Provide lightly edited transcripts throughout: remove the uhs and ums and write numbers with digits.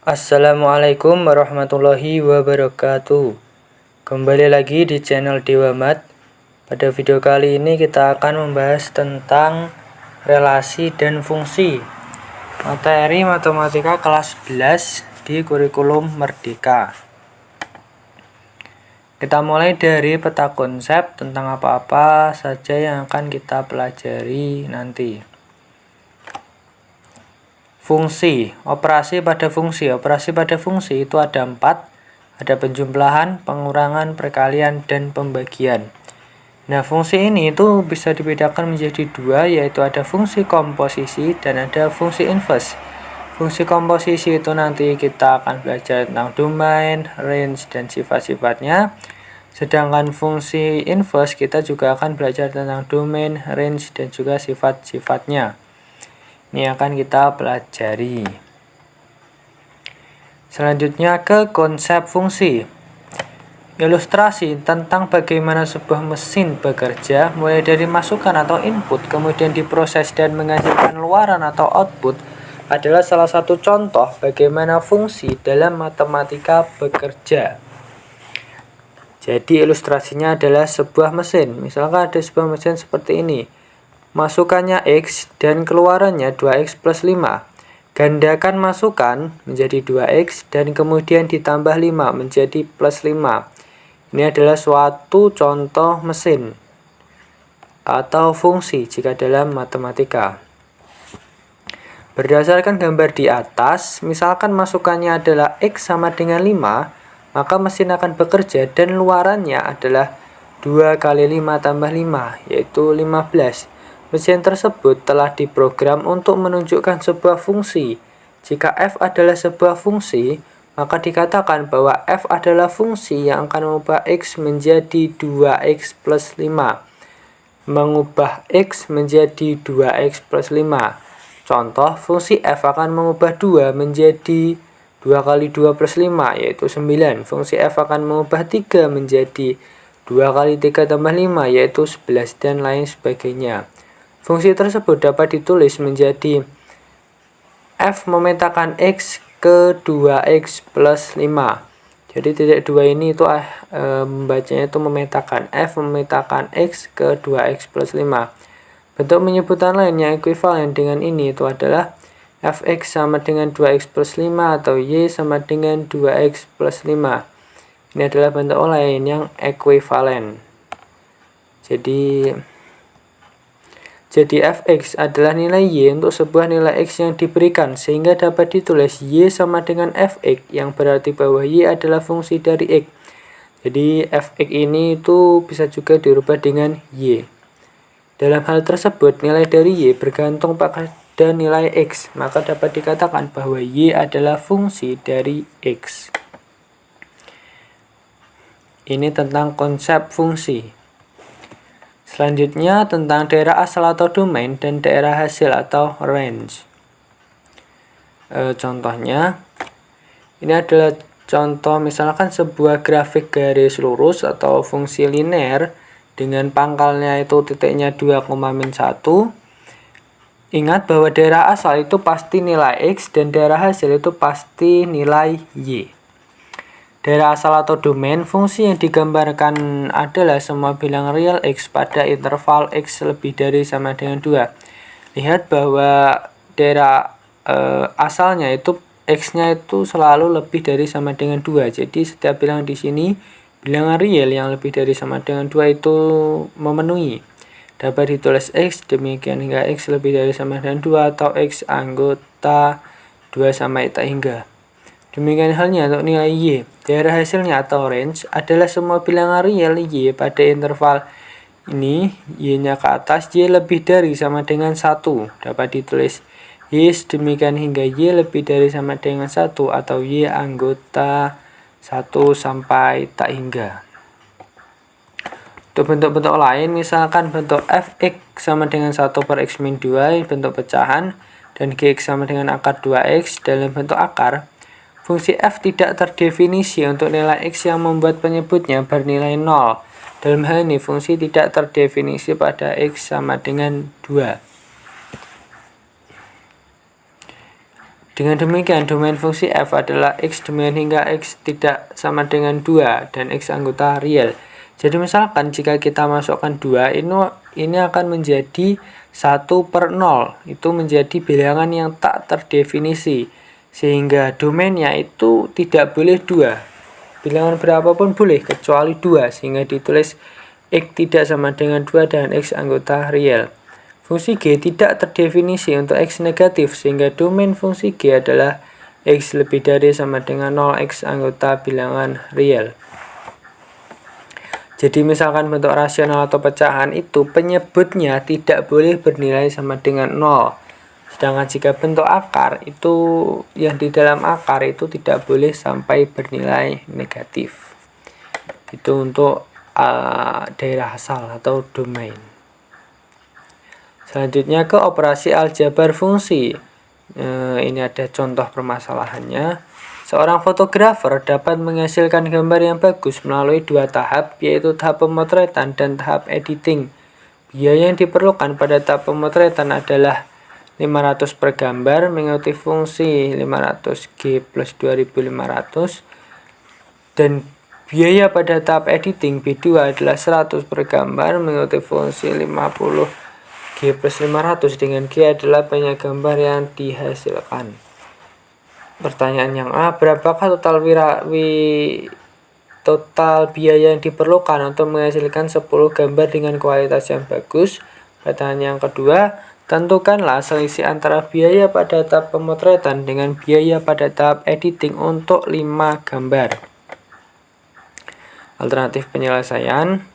Assalamualaikum warahmatullahi wabarakatuh. Kembali lagi di channel Dewa Mat. Pada video kali ini kita akan membahas tentang relasi dan fungsi materi matematika kelas 11 di kurikulum Merdeka. Kita mulai dari peta konsep tentang apa-apa saja yang akan kita pelajari nanti. Fungsi, operasi pada fungsi. Operasi pada fungsi itu ada 4. Ada penjumlahan, pengurangan, perkalian, dan pembagian. Nah, fungsi ini itu bisa dibedakan menjadi 2, yaitu ada fungsi komposisi dan ada fungsi inverse. Fungsi komposisi itu nanti kita akan belajar tentang domain, range, dan sifat-sifatnya. Sedangkan fungsi inverse kita juga akan belajar tentang domain, range, dan juga sifat-sifatnya. Ini akan kita pelajari. Selanjutnya ke konsep fungsi. Ilustrasi tentang bagaimana sebuah mesin bekerja, mulai dari masukan atau input, kemudian diproses dan menghasilkan luaran atau output, adalah salah satu contoh bagaimana fungsi dalam matematika bekerja. Jadi ilustrasinya adalah sebuah mesin. Misalkan ada sebuah mesin seperti ini. Masukannya X dan keluarannya 2X plus 5. Gandakan masukan menjadi 2X dan kemudian ditambah 5 menjadi plus 5. Ini adalah suatu contoh mesin atau fungsi jika dalam matematika. Berdasarkan gambar di atas, misalkan masukannya adalah X sama dengan 5, maka mesin akan bekerja dan luarannya adalah 2 kali 5 tambah 5, yaitu 15. Mesin tersebut telah diprogram untuk menunjukkan sebuah fungsi. Jika f adalah sebuah fungsi, maka dikatakan bahwa f adalah fungsi yang akan mengubah x menjadi 2x plus 5. Mengubah x menjadi 2x plus 5. Contoh, fungsi f akan mengubah 2 menjadi 2 kali 2 plus 5, yaitu 9. Fungsi f akan mengubah 3 menjadi 2 kali 3 tambah 5, yaitu 11, dan lain sebagainya. Fungsi tersebut dapat ditulis menjadi f memetakan x ke 2x plus 5. Jadi titik 2 ini itu membacanya itu memetakan f memetakan x ke 2x plus 5. Bentuk penyebutan lain yang ekuivalen dengan ini itu adalah fx sama dengan 2x plus 5 atau y sama dengan 2x plus 5. Ini adalah bentuk lain yang ekuivalen. Jadi fx adalah nilai y untuk sebuah nilai x yang diberikan, sehingga dapat ditulis y sama dengan fx, yang berarti bahwa y adalah fungsi dari x. Jadi fx ini itu bisa juga dirubah dengan y. Dalam hal tersebut, nilai dari y bergantung pada nilai x, maka dapat dikatakan bahwa y adalah fungsi dari x. Ini tentang konsep fungsi. Selanjutnya tentang daerah asal atau domain dan daerah hasil atau range. Contohnya, ini adalah contoh misalkan sebuah grafik garis lurus atau fungsi linear dengan pangkalnya itu titiknya 2,-1. Ingat bahwa daerah asal itu pasti nilai x dan daerah hasil itu pasti nilai y. Daerah asal atau domain, fungsi yang digambarkan adalah semua bilang real x pada interval x lebih dari sama dengan 2. Lihat bahwa daerah asalnya itu x-nya itu selalu lebih dari sama dengan 2. Jadi setiap bilangan di sini, bilangan real yang lebih dari sama dengan 2 itu memenuhi. Dapat ditulis x demikian hingga x lebih dari sama dengan 2 atau x anggota 2 sampai tak hingga. Demikian halnya untuk nilai y. Daerah hasilnya atau range adalah semua bilangan real y pada interval ini, y-nya ke atas, y lebih dari sama dengan 1. Dapat ditulis y demikian hingga y lebih dari sama dengan 1 atau y anggota 1 sampai tak hingga. Untuk bentuk-bentuk lain, misalkan bentuk fx sama dengan 1 per x min 2, bentuk pecahan, dan gx sama dengan akar 2x dalam bentuk akar. Fungsi f tidak terdefinisi untuk nilai x yang membuat penyebutnya bernilai 0. Dalam hal ini, fungsi tidak terdefinisi pada x sama dengan 2. Dengan demikian, domain fungsi f adalah x domain hingga x tidak sama dengan 2 dan x anggota real. Jadi misalkan jika kita masukkan 2, ini akan menjadi 1/0. Itu menjadi bilangan yang tak terdefinisi. Sehingga domainnya itu tidak boleh 2. Bilangan berapapun boleh kecuali 2, sehingga ditulis x tidak sama dengan 2 dan x anggota real. Fungsi G tidak terdefinisi untuk X negatif, sehingga domain fungsi G adalah X lebih dari sama dengan 0 X anggota bilangan real. Jadi misalkan bentuk rasional atau pecahan itu penyebutnya tidak boleh bernilai sama dengan 0. Sedangkan jika bentuk akar itu yang di dalam akar itu tidak boleh sampai bernilai negatif. Itu untuk daerah asal atau domain. Selanjutnya ke operasi aljabar fungsi. Ini ada contoh permasalahannya. Seorang fotografer dapat menghasilkan gambar yang bagus melalui 2 tahap, yaitu tahap pemotretan dan tahap editing. Biaya yang diperlukan pada tahap pemotretan adalah 500 per gambar mengikuti fungsi 500G plus 2500, dan biaya pada tahap editing B2 adalah 100 per gambar mengikuti fungsi 50G plus 500, dengan G adalah banyak gambar yang dihasilkan. Pertanyaan yang A, berapakah total biaya yang diperlukan untuk menghasilkan 10 gambar dengan kualitas yang bagus? Pertanyaan yang kedua, tentukanlah selisih antara biaya pada tahap pemotretan dengan biaya pada tahap editing untuk 5 gambar. Alternatif penyelesaian.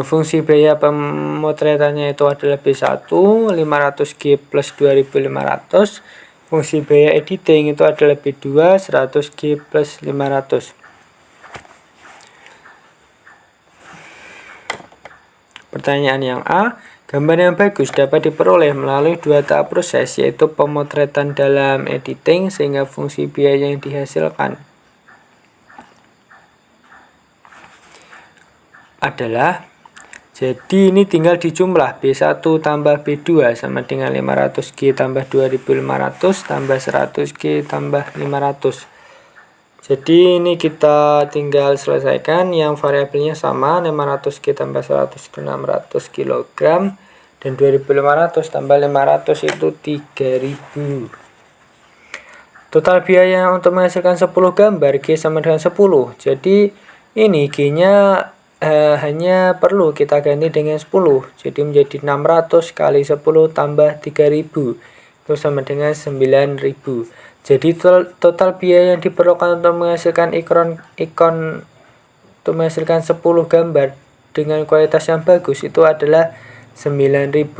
Fungsi biaya pemotretannya itu adalah B1, 500G plus 2500. Fungsi biaya editing itu adalah B2, 100G plus 500. Pertanyaan yang A, gambar yang bagus dapat diperoleh melalui 2 tahap proses, yaitu pemotretan dalam editing, sehingga fungsi biaya yang dihasilkan adalah, jadi ini tinggal dijumlah B1 tambah B2 sama dengan 500G tambah 2500 tambah 100G tambah 500. Jadi ini kita tinggal selesaikan, yang variabelnya sama, 500G tambah 100 itu 600 kg, dan 2500 tambah 500 itu 3000. Total biaya untuk menghasilkan 10 gambar G sama dengan 10. Jadi ini G-nya hanya perlu kita ganti dengan 10, jadi menjadi 600 kali 10 tambah 3000 itu sama dengan 9000. Jadi total biaya yang diperlukan untuk menghasilkan untuk menghasilkan 10 gambar dengan kualitas yang bagus itu adalah Rp9.000.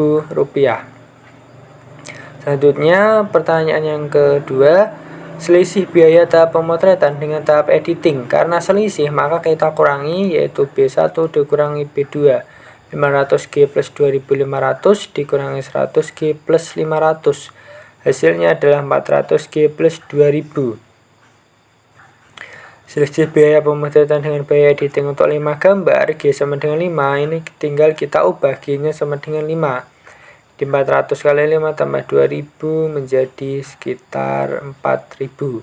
Selanjutnya pertanyaan yang kedua, selisih biaya tahap pemotretan dengan tahap editing. Karena selisih maka kita kurangi, yaitu B1 dikurangi B2. 500G plus 2500 dikurangi 100G plus 500. Hasilnya adalah 400G plus 2000. Selisih biaya pemotretan dengan biaya editing untuk 5 gambar G sama dengan 5. Ini tinggal kita ubah, G-nya sama dengan 5. Di 400 kali 5 tambah 2000 menjadi sekitar 4000.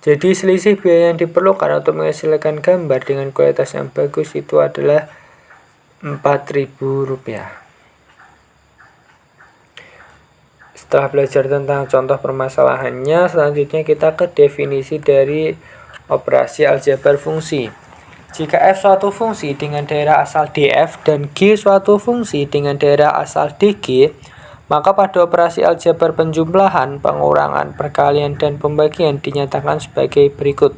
Jadi selisih biaya yang diperlukan untuk menghasilkan gambar dengan kualitas yang bagus itu adalah Rp4.000. Setelah belajar tentang contoh permasalahannya, selanjutnya kita ke definisi dari operasi aljabar fungsi. Jika f suatu fungsi dengan daerah asal df dan g suatu fungsi dengan daerah asal dg, maka pada operasi aljabar penjumlahan, pengurangan, perkalian, dan pembagian dinyatakan sebagai berikut.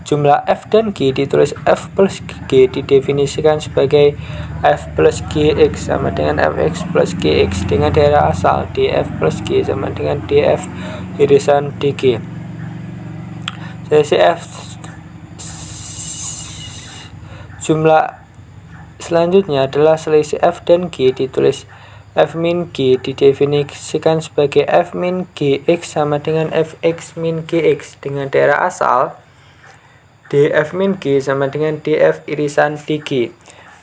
Jumlah f dan g ditulis f plus g didefinisikan sebagai f plus gx sama dengan fx plus gx dengan daerah asal df plus g sama dengan df irisan dg. Selisih f jumlah selanjutnya adalah selisih f dan g ditulis f min g didefinisikan sebagai f min gx sama dengan fx min gx dengan daerah asal df min g sama dengan df irisan dg.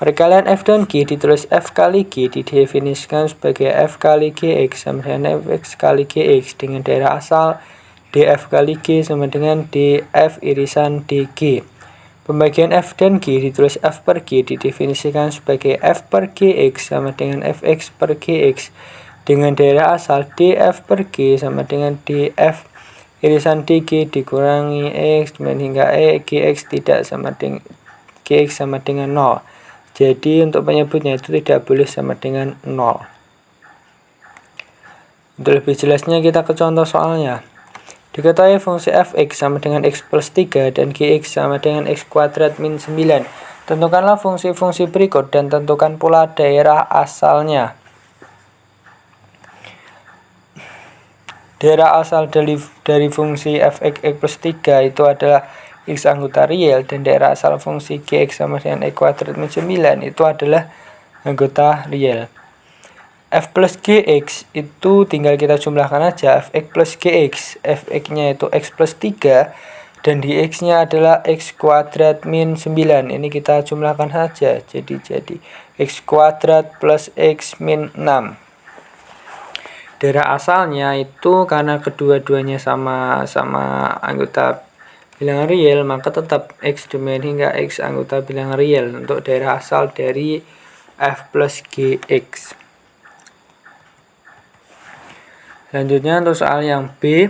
Perkalian f dan g ditulis f kali g didefinisikan sebagai f kali gx sama dengan fx kali gx dengan daerah asal df kali g sama dengan df irisan dg. Pembagian f dan g ditulis f per g didefinisikan sebagai f per gx sama dengan fx per gx dengan daerah asal df per g sama dengan df irisan dg dikurangi x hingga gx tidak sama dengan gx sama dengan 0. Jadi untuk penyebutnya itu tidak boleh sama dengan 0. Untuk lebih jelasnya kita ke contoh soalnya. Diketahui fungsi fx sama dengan x plus 3 dan gx sama dengan x kuadrat min 9. Tentukanlah fungsi-fungsi berikut dan tentukan pula daerah asalnya. Daerah asal dari fungsi fx plus 3 itu adalah x anggota real dan daerah asal fungsi gx sama dengan x kuadrat min 9 itu adalah anggota real. F plus gx itu tinggal kita jumlahkan aja fx plus gx. Fx-nya itu x plus 3 dan dx-nya adalah x kuadrat min 9. Ini kita jumlahkan saja. Jadi x kuadrat plus x min 6. Daerah asalnya itu karena kedua-duanya sama anggota bilangan real, maka tetap x domain hingga x anggota bilangan real untuk daerah asal dari f plus gx. Selanjutnya untuk soal yang B,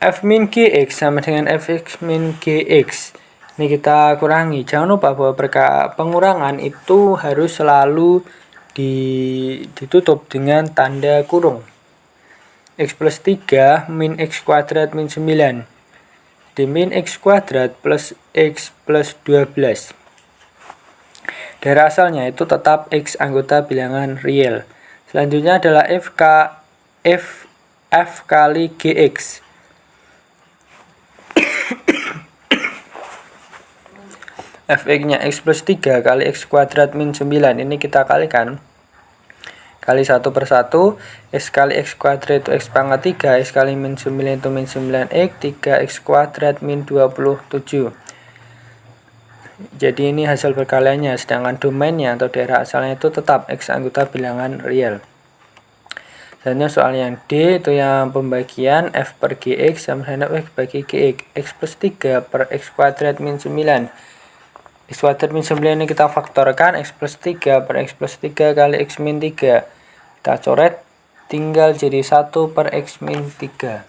f min gx sama dengan fx min gx. Ini kita kurangi. Jangan lupa bahwa pengurangan itu harus selalu ditutup dengan tanda kurung. X plus 3 min x kuadrat min 9. Di min x kuadrat plus x plus 12. Daerah asalnya itu tetap x anggota bilangan real. Selanjutnya adalah f kali gx. Fx-nya x plus 3 kali x kuadrat min 9. Ini kita kalikan. Kali 1 per 1. X kali x kuadrat itu x pangkat 3. X kali min 9 itu min 9x. 3x kuadrat min 27. Jadi ini hasil perkaliannya. Sedangkan domainnya atau daerah asalnya itu tetap x anggota bilangan real. Selanjutnya soal yang D itu yang pembagian f per gx sama dengan f bagi gx. X plus 3 per x kuadrat min 9. X kuadrat min 9 ini kita faktorkan. X plus 3 per x plus 3 kali x min 3. Kita coret. Tinggal jadi 1 per x min 3.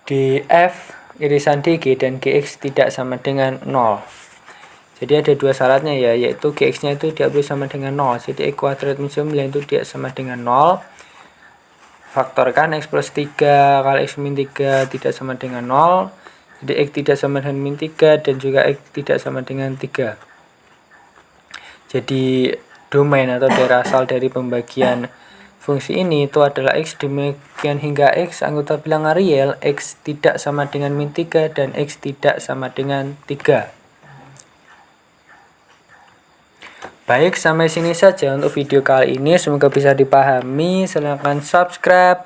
Df irisan dg dan gx tidak sama dengan 0. Jadi ada dua syaratnya ya, yaitu gx-nya itu tidak boleh sama dengan 0. Jadi x kuadrat min 9 itu tidak sama dengan 0. Faktorkan x plus 3 kali x min 3 tidak sama dengan 0. Jadi x tidak sama dengan min 3 dan juga x tidak sama dengan 3. Jadi domain atau daerah asal dari pembagian fungsi ini itu adalah x demikian hingga x anggota bilangan real, x tidak sama dengan min 3 dan x tidak sama dengan 3. Baik, sampai sini saja untuk video kali ini. Semoga bisa dipahami. Silahkan subscribe,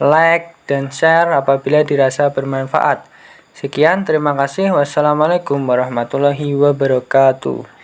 like, dan share apabila dirasa bermanfaat. Sekian, terima kasih. Wassalamualaikum warahmatullahi wabarakatuh.